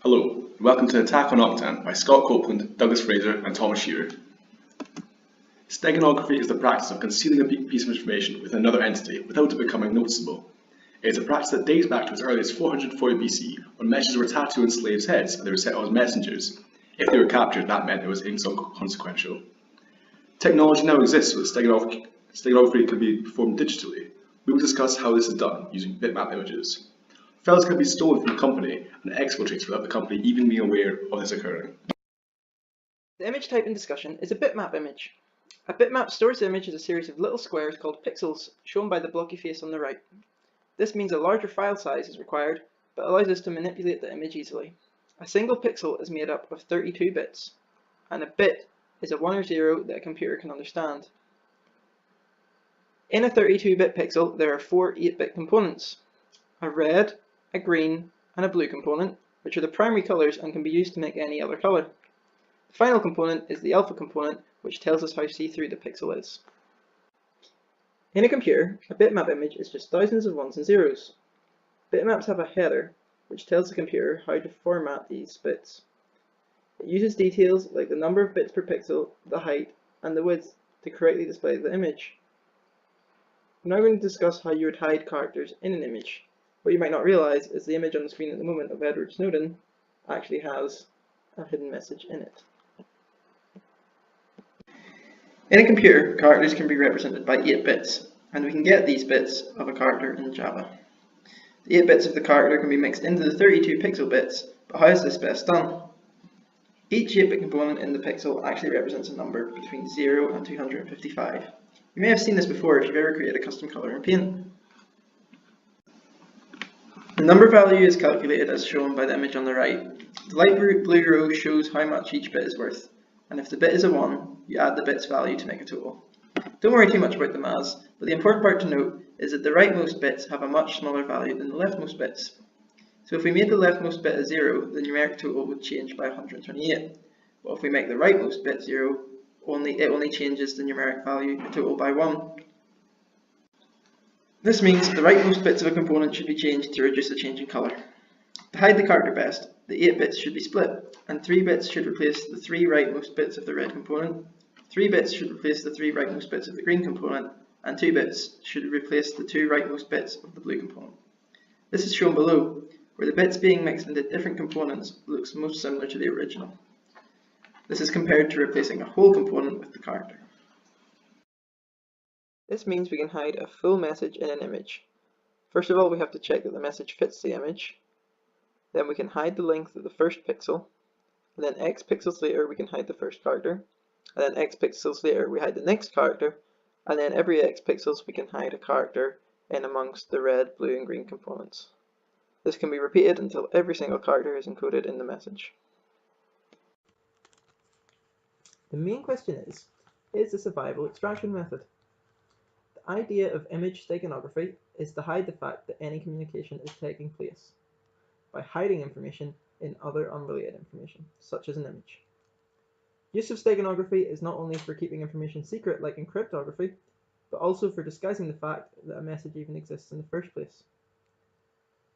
Hello, and welcome to Attack on Octan by Scott Copeland, Douglas Fraser and Thomas Shearer. Steganography is the practice of concealing a piece of information with another entity without it becoming noticeable. It is a practice that dates back to as early as 440 BC when messages were tattooed on slaves' heads and they were set on as messengers. If they were captured, that meant it was inconsequential. Technology now exists so that steganography can be performed digitally. We will discuss how this is done using bitmap images. Files can be stolen from the company and exfiltrated without the company even being aware of this occurring. The image type in discussion is a bitmap image. A bitmap stores the image as a series of little squares called pixels, shown by the blocky face on the right. This means a larger file size is required, but allows us to manipulate the image easily. A single pixel is made up of 32 bits, and a bit is a 1 or 0 that a computer can understand. In a 32-bit pixel, there are 4 8-bit components: a red, a green, and a blue component, which are the primary colours and can be used to make any other colour. The final component is the alpha component, which tells us how see-through the pixel is. In a computer, a bitmap image is just thousands of ones and zeros. Bitmaps have a header, which tells the computer how to format these bits. It uses details like the number of bits per pixel, the height, and the width to correctly display the image. I'm now going to discuss how you would hide characters in an image. What you might not realise is the image on the screen at the moment of Edward Snowden actually has a hidden message in it. In a computer, characters can be represented by 8 bits, and we can get these bits of a character in Java. The 8 bits of the character can be mixed into the 32 pixel bits, but how is this best done? Each 8-bit component in the pixel actually represents a number between 0 and 255. You may have seen this before if you've ever created a custom colour in Paint. The number value is calculated as shown by the image on the right. The light blue row shows how much each bit is worth, and if the bit is a 1, you add the bit's value to make a total. Don't worry too much about the maths, but the important part to note is that the rightmost bits have a much smaller value than the leftmost bits. So if we made the leftmost bit a 0, the numeric total would change by 128. But if we make the rightmost bit 0, it only changes the numeric value total by 1. This means the rightmost bits of a component should be changed to reduce the change in colour. To hide the character best, the 8 bits should be split, and 3 bits should replace the 3 rightmost bits of the red component, 3 bits should replace the 3 rightmost bits of the green component, and 2 bits should replace the 2 rightmost bits of the blue component. This is shown below, where the bits being mixed into different components looks most similar to the original. This is compared to replacing a whole component with the character. This means we can hide a full message in an image. First of all, we have to check that the message fits the image. Then we can hide the length of the first pixel. And then X pixels later we can hide the first character. And then X pixels later we hide the next character. And then every X pixels we can hide a character in amongst the red, blue and green components. This can be repeated until every single character is encoded in the message. The main question is this a viable extraction method? The idea of image steganography is to hide the fact that any communication is taking place by hiding information in other unrelated information, such as an image. Use of steganography is not only for keeping information secret like in cryptography, but also for disguising the fact that a message even exists in the first place.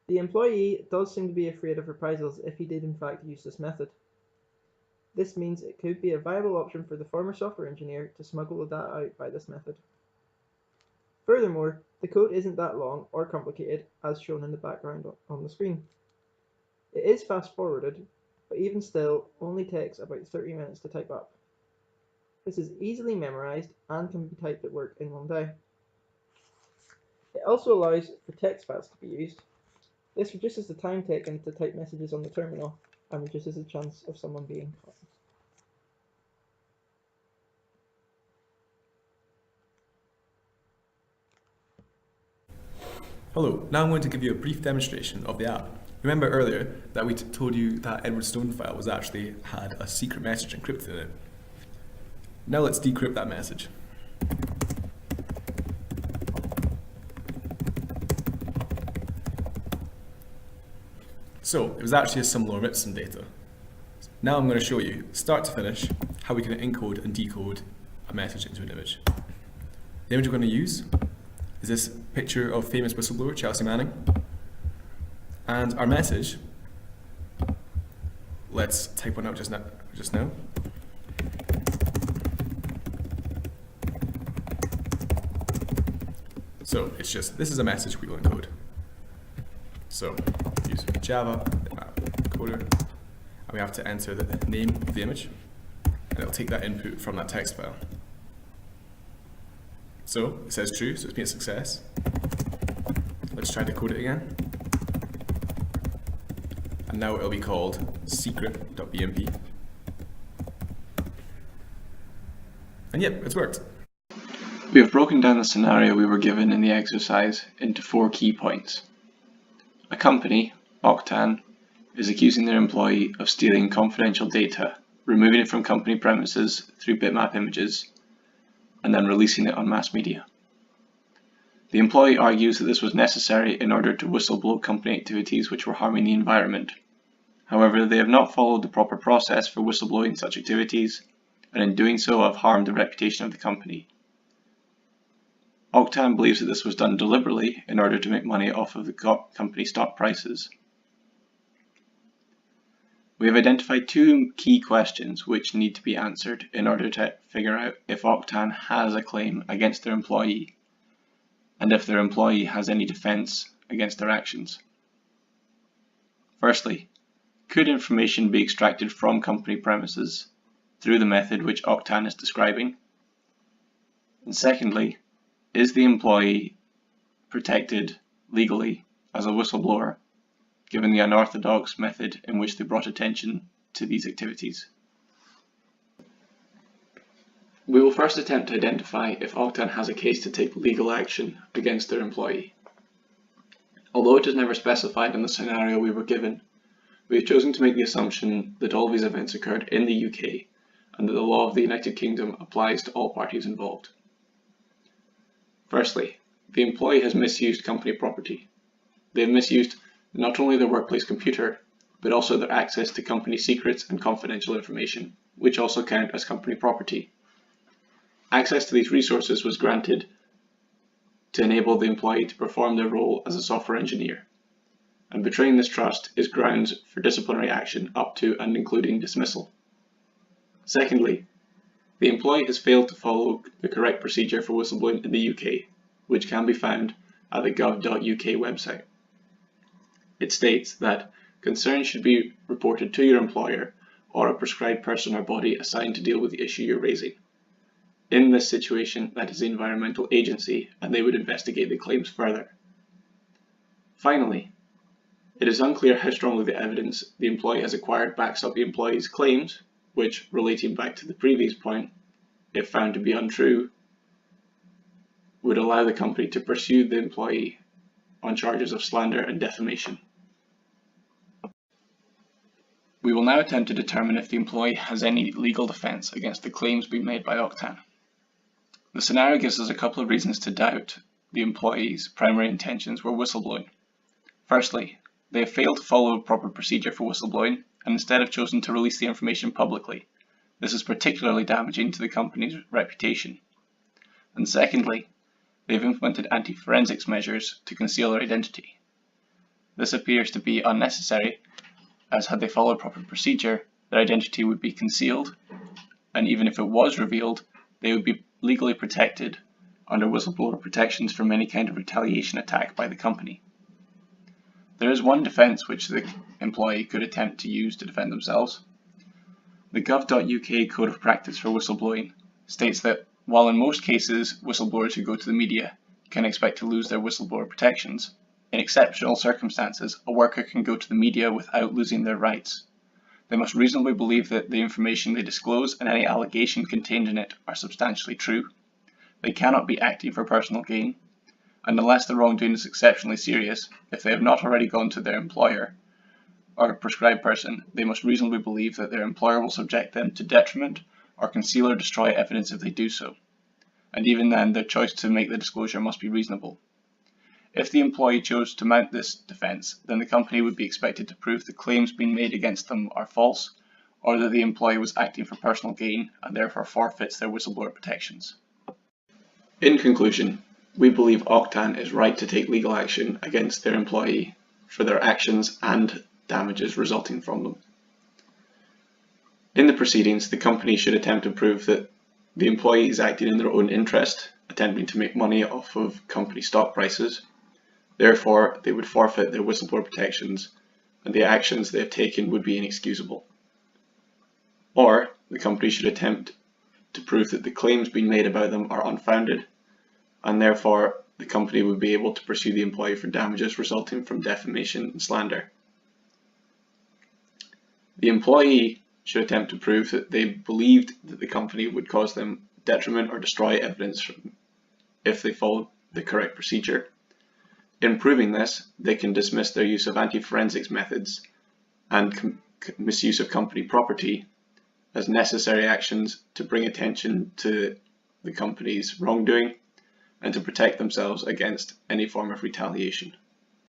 The employee does seem to be afraid of reprisals if he did in fact use this method. This means it could be a viable option for the former software engineer to smuggle the data out by this method. Furthermore, the code isn't that long or complicated as shown in the background on the screen. It is fast forwarded, but even still only takes about 30 minutes to type up. This is easily memorized and can be typed at work in one day. It also allows for text files to be used. This reduces the time taken to type messages on the terminal and reduces the chance of someone being caught. Hello, now I'm going to give you a brief demonstration of the app. Remember earlier that we told you that Edward Snowden file had a secret message encrypted in it. Now let's decrypt that message. So it was actually a symbol or some data. Now I'm going to show you, start to finish, how we can encode and decode a message into an image. The image we're going to use is this picture of famous whistleblower Chelsea Manning, and our message let's type one out just now. So it's just, this is a message we will encode. So use Java, encoder, and we have to enter the name of the image, and it'll take that input from that text file. So it says true, so it's been a success. Let's try to code it again. And now it'll be called secret.bmp. And yep, it's worked. We have broken down the scenario we were given in the exercise into 4 key points. A company, Octan, is accusing their employee of stealing confidential data, removing it from company premises through bitmap images, and then releasing it on mass media. The employee argues that this was necessary in order to whistleblow company activities which were harming the environment. However, they have not followed the proper process for whistleblowing such activities, and in doing so have harmed the reputation of the company. Octan believes that this was done deliberately in order to make money off of the company stock prices. We have identified 2 key questions which need to be answered in order to figure out if Octan has a claim against their employee, and if their employee has any defense against their actions. Firstly, could information be extracted from company premises through the method which Octan is describing? And secondly, is the employee protected legally as a whistleblower, given the unorthodox method in which they brought attention to these activities? We will first attempt to identify if Octan has a case to take legal action against their employee. Although it is never specified in the scenario we were given, we have chosen to make the assumption that all these events occurred in the UK and that the law of the United Kingdom applies to all parties involved. Firstly, the employee has misused company property. They have misused not only their workplace computer, but also their access to company secrets and confidential information, which also count as company property. Access to these resources was granted to enable the employee to perform their role as a software engineer, and betraying this trust is grounds for disciplinary action up to and including dismissal. Secondly, the employee has failed to follow the correct procedure for whistleblowing in the UK, which can be found at the gov.uk website. It states that concerns should be reported to your employer or a prescribed person or body assigned to deal with the issue you're raising. In this situation, that is the environmental agency, and they would investigate the claims further. Finally, it is unclear how strongly the evidence the employee has acquired backs up the employee's claims, which, relating back to the previous point, if found to be untrue, would allow the company to pursue the employee on charges of slander and defamation. We will now attempt to determine if the employee has any legal defense against the claims being made by Octan. The scenario gives us a couple of reasons to doubt the employee's primary intentions were whistleblowing. Firstly, they have failed to follow a proper procedure for whistleblowing and instead have chosen to release the information publicly. This is particularly damaging to the company's reputation. And secondly, they have implemented anti-forensics measures to conceal their identity. This appears to be unnecessary, as had they followed proper procedure, their identity would be concealed, and even if it was revealed, they would be legally protected under whistleblower protections from any kind of retaliation attack by the company. There is one defence which the employee could attempt to use to defend themselves. The gov.uk Code of Practice for Whistleblowing states that while in most cases whistleblowers who go to the media can expect to lose their whistleblower protections, in exceptional circumstances a worker can go to the media without losing their rights. They must reasonably believe that the information they disclose and any allegation contained in it are substantially true. They cannot be acting for personal gain, and unless the wrongdoing is exceptionally serious, if they have not already gone to their employer or a prescribed person, they must reasonably believe that their employer will subject them to detriment or conceal or destroy evidence if they do so. And even then, their choice to make the disclosure must be reasonable. If the employee chose to mount this defence, then the company would be expected to prove the claims being made against them are false, or that the employee was acting for personal gain and therefore forfeits their whistleblower protections. In conclusion, we believe Octan is right to take legal action against their employee for their actions and damages resulting from them. In the proceedings, the company should attempt to prove that the employee is acting in their own interest, attempting to make money off of company stock prices. Therefore, they would forfeit their whistleblower protections, and the actions they have taken would be inexcusable. Or, the company should attempt to prove that the claims being made about them are unfounded, and therefore the company would be able to pursue the employee for damages resulting from defamation and slander. The employee should attempt to prove that they believed that the company would cause them detriment or destroy evidence if they followed the correct procedure. In proving this, they can dismiss their use of anti-forensics methods and misuse of company property as necessary actions to bring attention to the company's wrongdoing and to protect themselves against any form of retaliation.